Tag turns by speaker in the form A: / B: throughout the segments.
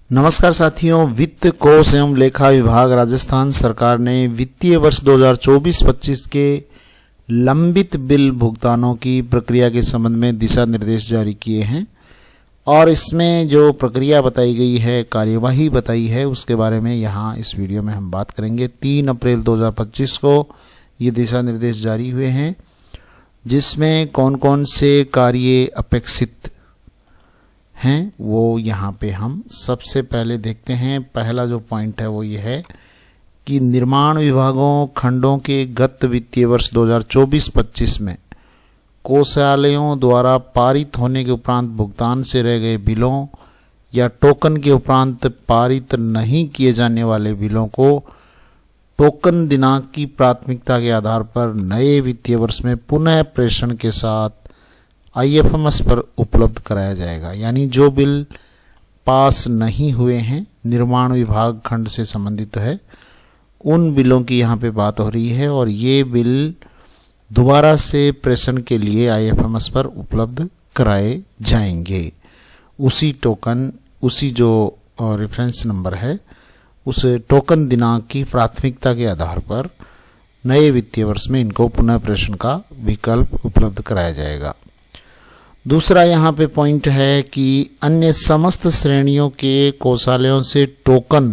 A: नमस्कार साथियों, वित्त कोष एवं लेखा विभाग राजस्थान सरकार ने वित्तीय वर्ष 2024-25 के लंबित बिल भुगतानों की प्रक्रिया के संबंध में दिशा निर्देश जारी किए हैं और इसमें जो प्रक्रिया बताई गई है, कार्यवाही बताई है, उसके बारे में यहाँ इस वीडियो में हम बात करेंगे। 3 अप्रैल 2025 को ये दिशा निर्देश जारी हुए हैं, जिसमें कौन कौन से कार्य अपेक्षित हैं वो यहाँ पे हम सबसे पहले देखते हैं। पहला जो पॉइंट है वो ये है कि निर्माण विभागों खंडों के गत वित्तीय वर्ष 2024-25 में कोषालयों द्वारा पारित होने के उपरांत भुगतान से रह गए बिलों या टोकन के उपरांत पारित नहीं किए जाने वाले बिलों को टोकन दिनांक की प्राथमिकता के आधार पर नए वित्तीय वर्ष में पुनः प्रेषण के साथ IFMS पर उपलब्ध कराया जाएगा। यानी जो बिल पास नहीं हुए हैं, निर्माण विभाग खंड से संबंधित है, उन बिलों की यहाँ पे बात हो रही है और ये बिल दोबारा से प्रेषण के लिए IFMS पर उपलब्ध कराए जाएंगे। उसी टोकन, उसी जो रेफरेंस नंबर है, उस टोकन दिनांक की प्राथमिकता के आधार पर नए वित्तीय वर्ष में इनको पुनः प्रेषण का विकल्प उपलब्ध कराया जाएगा। दूसरा यहाँ पे पॉइंट है कि अन्य समस्त श्रेणियों के कोषालयों से टोकन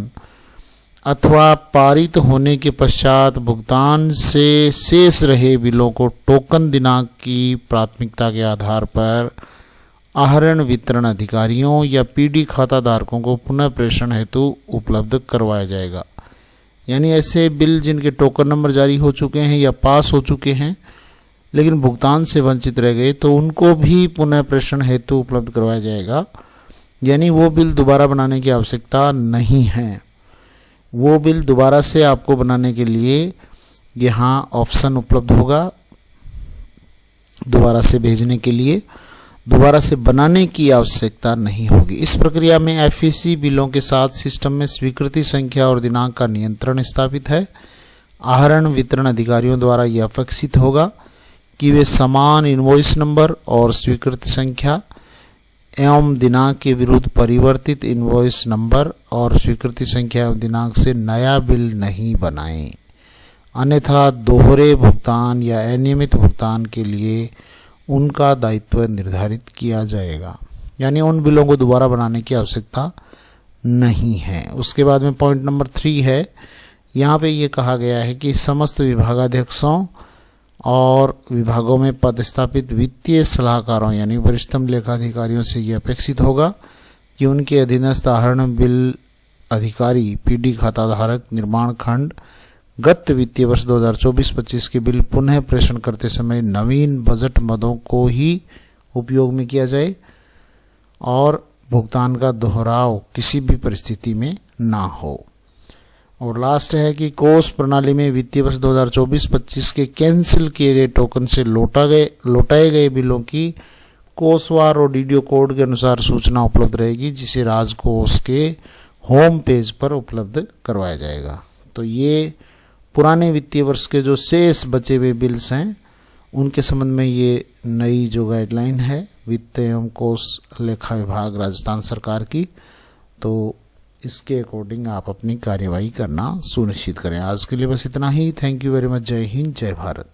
A: अथवा पारित होने के पश्चात भुगतान से शेष रहे बिलों को टोकन दिनांक की प्राथमिकता के आधार पर आहरण वितरण अधिकारियों या PD खाता धारकों को पुनः प्रेषण हेतु उपलब्ध करवाया जाएगा। यानी ऐसे बिल जिनके टोकन नंबर जारी हो चुके हैं या पास हो चुके हैं लेकिन भुगतान से वंचित रह गए, तो उनको भी पुनः प्रेषण हेतु उपलब्ध करवाया जाएगा। यानी वो बिल दोबारा बनाने की आवश्यकता नहीं है। वो बिल दोबारा से आपको बनाने के लिए यहाँ ऑप्शन उपलब्ध होगा, दोबारा से भेजने के लिए। दोबारा से बनाने की आवश्यकता नहीं होगी। इस प्रक्रिया में FEC बिलों के साथ सिस्टम में स्वीकृति संख्या और दिनांक का नियंत्रण स्थापित है। आहरण वितरण अधिकारियों द्वारा यह अपेक्षित होगा कि वे समान इनवॉइस नंबर और स्वीकृति संख्या एवं दिनांक के विरुद्ध परिवर्तित इनवॉइस नंबर और स्वीकृति संख्या एवं दिनांक से नया बिल नहीं बनाएं। अन्यथा दोहरे भुगतान या अनियमित भुगतान के लिए उनका दायित्व निर्धारित किया जाएगा। यानी उन बिलों को दोबारा बनाने की आवश्यकता नहीं है। उसके बाद में पॉइंट नंबर 3 है, यहाँ पे ये कहा गया है कि समस्त विभागाध्यक्षों और विभागों में पदस्थापित वित्तीय सलाहकारों यानी वरिष्ठतम लेखाधिकारियों से यह अपेक्षित होगा कि उनके अधीनस्थ आहरण बिल अधिकारी PD खाता धारक निर्माण खंड गत वित्तीय वर्ष 2024-25 के बिल पुनः प्रेषण करते समय नवीन बजट मदों को ही उपयोग में किया जाए और भुगतान का दोहराव किसी भी परिस्थिति में ना हो। और लास्ट है कि कोष प्रणाली में वित्तीय वर्ष 2024-25 के कैंसिल किए गए टोकन से लौटाए गए बिलों की कोषवार और DDO कोड के अनुसार सूचना उपलब्ध रहेगी, जिसे राजकोष के होम पेज पर उपलब्ध करवाया जाएगा। तो ये पुराने वित्तीय वर्ष के जो शेष बचे हुए बिल्स हैं उनके संबंध में ये नई जो गाइडलाइन है वित्त एवं कोष लेखा विभाग राजस्थान सरकार की, तो इसके अकॉर्डिंग आप अपनी कार्यवाही करना सुनिश्चित करें। आज के लिए बस इतना ही। Thank you very much. जय हिंद, जय भारत।